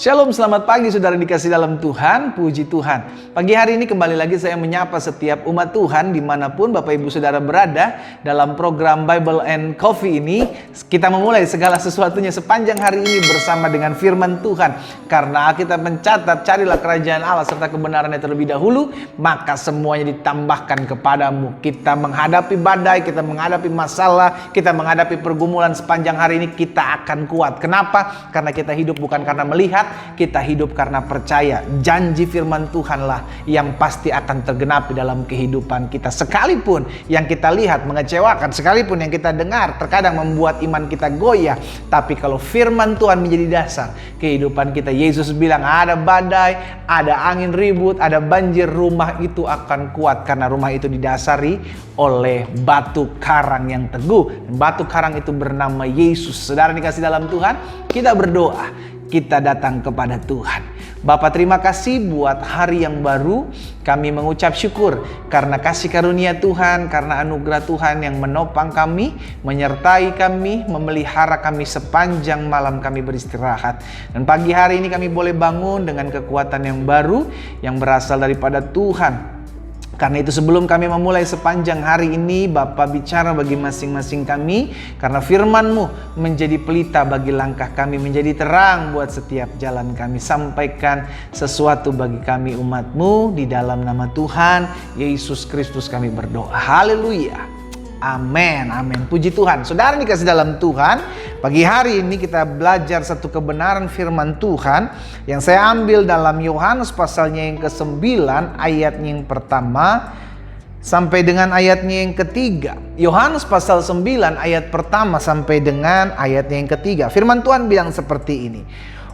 Shalom, selamat pagi saudara dikasih dalam Tuhan, puji Tuhan. Pagi hari ini kembali lagi saya menyapa setiap umat Tuhan dimanapun Bapak Ibu Saudara berada dalam program Bible and Coffee ini. Kita memulai segala sesuatunya sepanjang hari ini bersama dengan firman Tuhan. Karena kita mencatat, carilah kerajaan Allah serta kebenarannya terlebih dahulu, maka semuanya ditambahkan kepadamu. Kita menghadapi badai, kita menghadapi masalah, kita menghadapi pergumulan sepanjang hari ini, kita akan kuat. Kenapa? Karena kita hidup bukan karena melihat, kita hidup karena percaya. Janji firman Tuhanlah yang pasti akan tergenapi dalam kehidupan kita. Sekalipun yang kita lihat mengecewakan, sekalipun yang kita dengar terkadang membuat iman kita goyah, tapi kalau firman Tuhan menjadi dasar kehidupan kita, Yesus bilang ada badai, ada angin ribut, ada banjir, rumah itu akan kuat karena rumah itu didasari oleh batu karang yang teguh. Batu karang itu bernama Yesus. Saudara dikasih dalam Tuhan, kita berdoa, kita datang kepada Tuhan. Bapak, terima kasih buat hari yang baru. Kami mengucap syukur karena kasih karunia Tuhan, karena anugerah Tuhan yang menopang kami, menyertai kami, memelihara kami sepanjang malam kami beristirahat. Dan pagi hari ini kami boleh bangun dengan kekuatan yang baru yang berasal daripada Tuhan. Karena itu sebelum kami memulai sepanjang hari ini, Bapa bicara bagi masing-masing kami. Karena firman-Mu menjadi pelita bagi langkah kami, menjadi terang buat setiap jalan kami. Sampaikan sesuatu bagi kami umat-Mu. Di dalam nama Tuhan Yesus Kristus kami berdoa. Haleluya. Amin, amin. Puji Tuhan. Saudara dikasih dalam Tuhan, pagi hari ini kita belajar satu kebenaran firman Tuhan yang saya ambil dalam Yohanes pasalnya yang ke-9 ayatnya yang pertama sampai dengan ayatnya yang ketiga. Yohanes pasal 9 ayat pertama sampai dengan ayatnya yang ketiga. Firman Tuhan bilang seperti ini.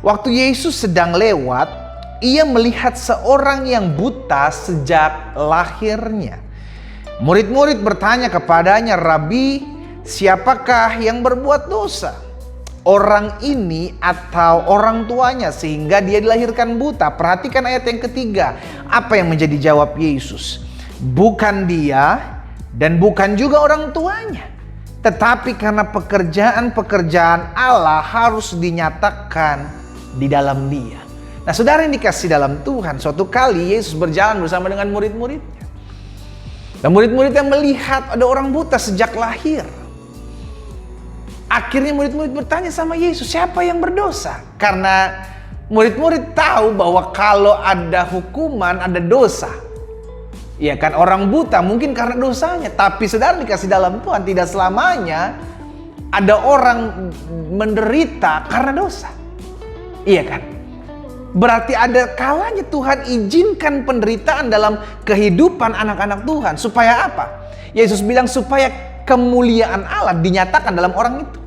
Waktu Yesus sedang lewat, ia melihat seorang yang buta sejak lahirnya. Murid-murid bertanya kepadanya, "Rabi, siapakah yang berbuat dosa? Orang ini atau orang tuanya sehingga dia dilahirkan buta?" Perhatikan ayat yang ketiga. Apa yang menjadi jawab Yesus? Bukan dia dan bukan juga orang tuanya, tetapi karena pekerjaan-pekerjaan Allah harus dinyatakan di dalam dia. Nah, saudara yang dikasih dalam Tuhan, suatu kali Yesus berjalan bersama dengan murid-muridnya. Dan murid-muridnya melihat ada orang buta sejak lahir. Akhirnya murid-murid bertanya sama Yesus, siapa yang berdosa? Karena murid-murid tahu bahwa kalau ada hukuman, ada dosa. Ya kan, orang buta mungkin karena dosanya. Tapi saudara dikasih dalam Tuhan, tidak selamanya ada orang menderita karena dosa. Iya kan? Berarti ada kalanya Tuhan izinkan penderitaan dalam kehidupan anak-anak Tuhan. Supaya apa? Yesus bilang supaya kemuliaan Allah dinyatakan dalam orang itu.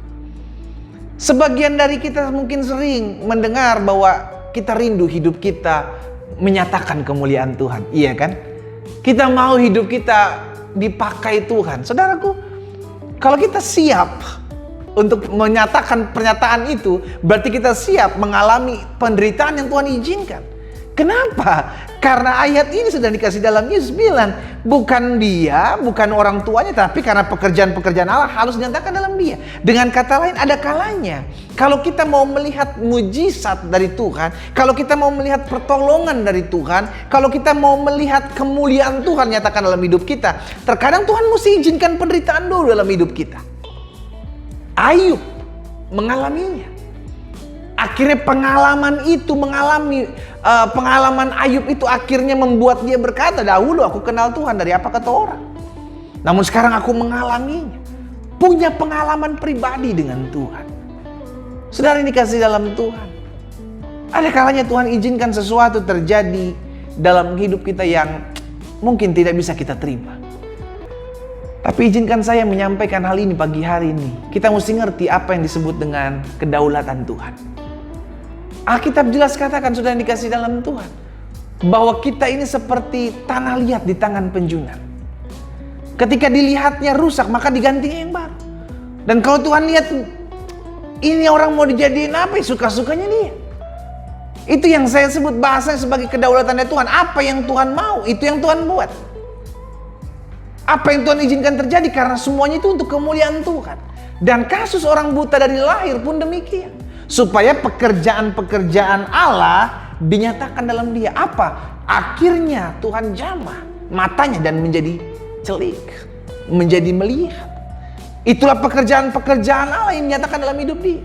Sebagian dari kita mungkin sering mendengar bahwa kita rindu hidup kita menyatakan kemuliaan Tuhan. Iya kan? Kita mau hidup kita dipakai Tuhan. Saudaraku, kalau kita siap untuk menyatakan pernyataan itu, berarti kita siap mengalami penderitaan yang Tuhan izinkan. Kenapa? Karena ayat ini sudah dikasih dalam Yesus bilang, bukan dia, bukan orang tuanya, tapi karena pekerjaan-pekerjaan Allah harus dinyatakan dalam dia. Dengan kata lain, ada kalanya kalau kita mau melihat mujizat dari Tuhan, kalau kita mau melihat pertolongan dari Tuhan, kalau kita mau melihat kemuliaan Tuhan nyatakan dalam hidup kita, terkadang Tuhan mesti izinkan penderitaan dulu dalam hidup kita. Ayub mengalaminya. Akhirnya pengalaman Ayub itu akhirnya membuat dia berkata, dahulu aku kenal Tuhan, dari apa kata orang? Namun sekarang aku mengalaminya. Punya pengalaman pribadi dengan Tuhan. Saudara ini kasih dalam Tuhan. Ada kalanya Tuhan izinkan sesuatu terjadi dalam hidup kita yang mungkin tidak bisa kita terima. Tapi izinkan saya menyampaikan hal ini pagi hari ini. Kita mesti ngerti apa yang disebut dengan kedaulatan Tuhan. Alkitab jelas katakan, sudah dikasih dalam Tuhan, bahwa kita ini seperti tanah liat di tangan penjunan. Ketika dilihatnya rusak, maka digantinya yang baru. Dan kalau Tuhan lihat, ini orang mau dijadiin apa, suka-sukanya dia. Itu yang saya sebut bahasanya sebagai kedaulatannya Tuhan. Apa yang Tuhan mau, itu yang Tuhan buat. Apa yang Tuhan izinkan terjadi karena semuanya itu untuk kemuliaan Tuhan. Dan kasus orang buta dari lahir pun demikian. supaya pekerjaan-pekerjaan Allah dinyatakan dalam dia. Apa? Akhirnya Tuhan jamah matanya dan menjadi celik, menjadi melihat. Itulah pekerjaan-pekerjaan Allah yang dinyatakan dalam hidup dia.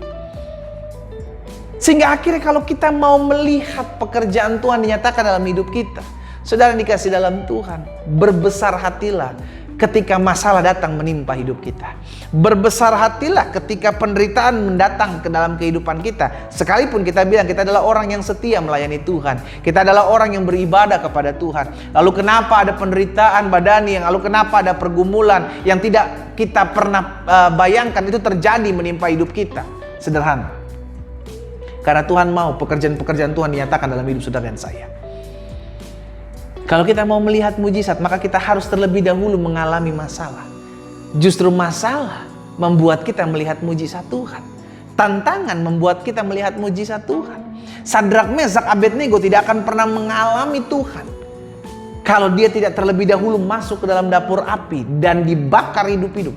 Sehingga akhirnya kalau kita mau melihat pekerjaan Tuhan dinyatakan dalam hidup kita, saudara dikasih dalam Tuhan, berbesar hatilah ketika masalah datang menimpa hidup kita. Berbesar hatilah ketika penderitaan mendatang ke dalam kehidupan kita. Sekalipun kita bilang kita adalah orang yang setia melayani Tuhan, kita adalah orang yang beribadah kepada Tuhan. Lalu kenapa ada penderitaan badani, lalu kenapa ada pergumulan yang tidak kita pernah bayangkan itu terjadi menimpa hidup kita? Sederhana. Karena Tuhan mau pekerjaan-pekerjaan Tuhan dinyatakan dalam hidup saudara dan saya. Kalau kita mau melihat mujizat, maka kita harus terlebih dahulu mengalami masalah. Justru masalah membuat kita melihat mujizat Tuhan. Tantangan membuat kita melihat mujizat Tuhan. Sadrak, Mesak, Abednego tidak akan pernah mengalami Tuhan kalau dia tidak terlebih dahulu masuk ke dalam dapur api dan dibakar hidup-hidup.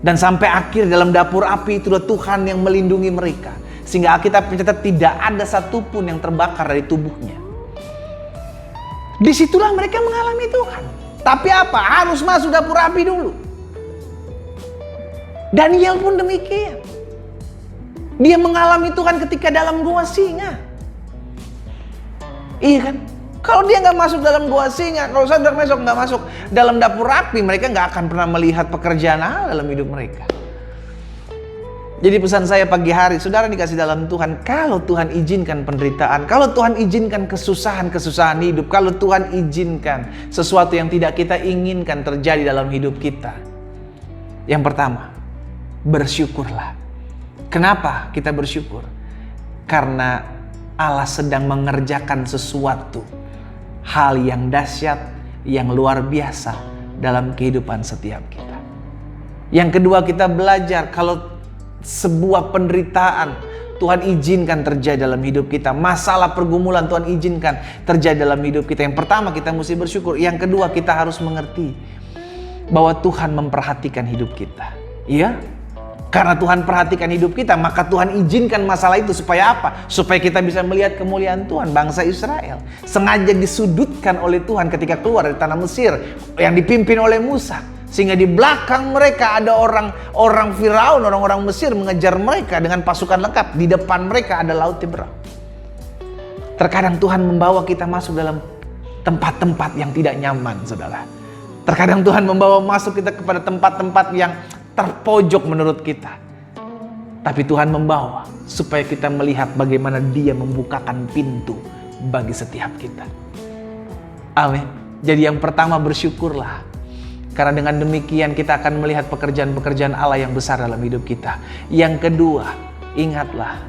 Dan sampai akhir dalam dapur api itulah Tuhan yang melindungi mereka. Sehingga Alkitab mencatat tidak ada satupun yang terbakar dari tubuhnya. Disitulah mereka mengalami Tuhan. Tapi apa? Harus masuk dapur api dulu. Daniel pun demikian. Dia mengalami Tuhan ketika dalam gua singa. Iya kan? Kalau dia nggak masuk dalam gua singa, kalau Sadrak Mesak nggak masuk dalam dapur api, mereka nggak akan pernah melihat pekerjaan Allah dalam hidup mereka. Jadi pesan saya pagi hari, saudara dikasih dalam Tuhan, kalau Tuhan izinkan penderitaan, kalau Tuhan izinkan kesusahan hidup, kalau Tuhan izinkan sesuatu yang tidak kita inginkan terjadi dalam hidup kita. Yang pertama, bersyukurlah. Kenapa kita bersyukur? Karena Allah sedang mengerjakan sesuatu, hal yang dahsyat, yang luar biasa dalam kehidupan setiap kita. Yang kedua, kita belajar kalau sebuah penderitaan Tuhan izinkan terjadi dalam hidup kita, masalah pergumulan Tuhan izinkan terjadi dalam hidup kita. Yang pertama, kita mesti bersyukur. Yang kedua, kita harus mengerti bahwa Tuhan memperhatikan hidup kita. Iya? Karena Tuhan perhatikan hidup kita, maka Tuhan izinkan masalah itu supaya apa? Supaya kita bisa melihat kemuliaan Tuhan. Bangsa Israel sengaja disudutkan oleh Tuhan ketika keluar dari tanah Mesir yang dipimpin oleh Musa. Sehingga di belakang mereka ada orang Firaun, orang-orang Mesir mengejar mereka dengan pasukan lengkap. Di depan mereka ada laut Tiberau. Terkadang Tuhan membawa kita masuk dalam tempat-tempat yang tidak nyaman, saudara. Terkadang Tuhan membawa masuk kita kepada tempat-tempat yang terpojok menurut kita. Tapi Tuhan membawa supaya kita melihat bagaimana Dia membukakan pintu bagi setiap kita. Amin. Jadi yang pertama, bersyukurlah. Karena dengan demikian kita akan melihat pekerjaan-pekerjaan Allah yang besar dalam hidup kita. Yang kedua, ingatlah,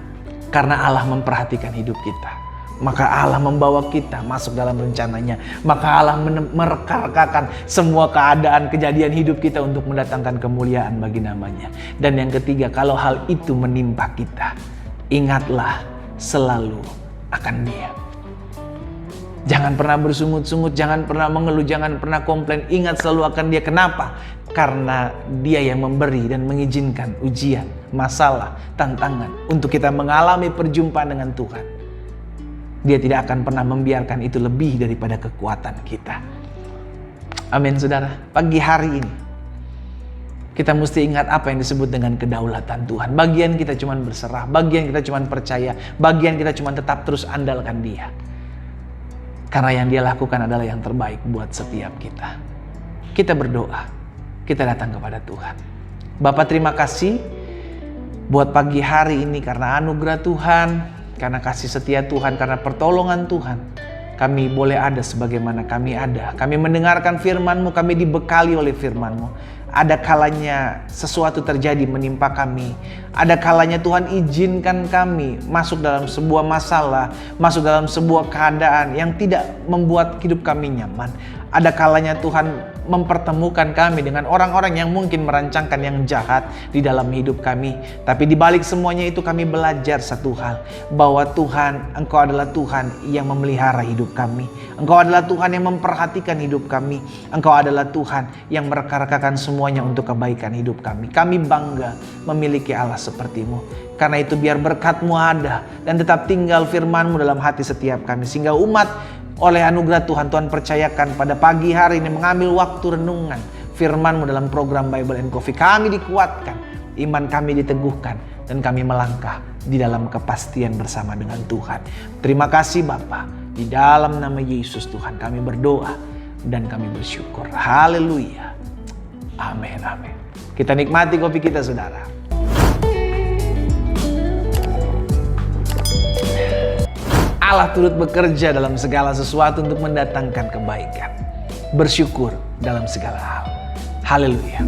karena Allah memperhatikan hidup kita, maka Allah membawa kita masuk dalam rencananya. Maka Allah merekarkan semua keadaan kejadian hidup kita untuk mendatangkan kemuliaan bagi namanya. Dan yang ketiga, kalau hal itu menimpa kita, ingatlah selalu akan Dia. Jangan pernah bersungut-sungut, jangan pernah mengeluh, jangan pernah komplain. Ingat selalu akan Dia. Kenapa? Karena Dia yang memberi dan mengizinkan ujian, masalah, tantangan untuk kita mengalami perjumpaan dengan Tuhan. Dia tidak akan pernah membiarkan itu lebih daripada kekuatan kita. Amin, saudara. Pagi hari ini kita mesti ingat apa yang disebut dengan kedaulatan Tuhan. Bagian kita cuma berserah, bagian kita cuma percaya, bagian kita cuma tetap terus andalkan Dia. Karena yang Dia lakukan adalah yang terbaik buat setiap kita. Kita berdoa, kita datang kepada Tuhan. Bapa, terima kasih buat pagi hari ini karena anugerah Tuhan, karena kasih setia Tuhan, karena pertolongan Tuhan. Kami boleh ada sebagaimana kami ada. Kami mendengarkan firman-Mu, kami dibekali oleh firman-Mu. Ada kalanya sesuatu terjadi menimpa kami. Ada kalanya Tuhan izinkan kami masuk dalam sebuah masalah, masuk dalam sebuah keadaan yang tidak membuat hidup kami nyaman. Ada kalanya Tuhan mempertemukan kami dengan orang-orang yang mungkin merancangkan yang jahat di dalam hidup kami. Tapi di balik semuanya itu kami belajar satu hal, bahwa Tuhan, Engkau adalah Tuhan yang memelihara hidup kami. Engkau adalah Tuhan yang memperhatikan hidup kami. Engkau adalah Tuhan yang merekarkan semuanya untuk kebaikan hidup kami. Kami bangga memiliki Allah seperti-Mu. Karena itu biar berkat-Mu ada dan tetap tinggal firman-Mu dalam hati setiap kami. Sehingga umat oleh anugerah Tuhan, Tuhan percayakan pada pagi hari ini mengambil waktu renungan firman-Mu dalam program Bible and Coffee. Kami dikuatkan, iman kami diteguhkan, dan kami melangkah di dalam kepastian bersama dengan Tuhan. Terima kasih Bapa. Di dalam nama Yesus Tuhan kami berdoa dan kami bersyukur. Haleluya. Amin, amin. Kita nikmati kopi kita, saudara. Allah turut bekerja dalam segala sesuatu untuk mendatangkan kebaikan. Bersyukur dalam segala hal. Haleluya.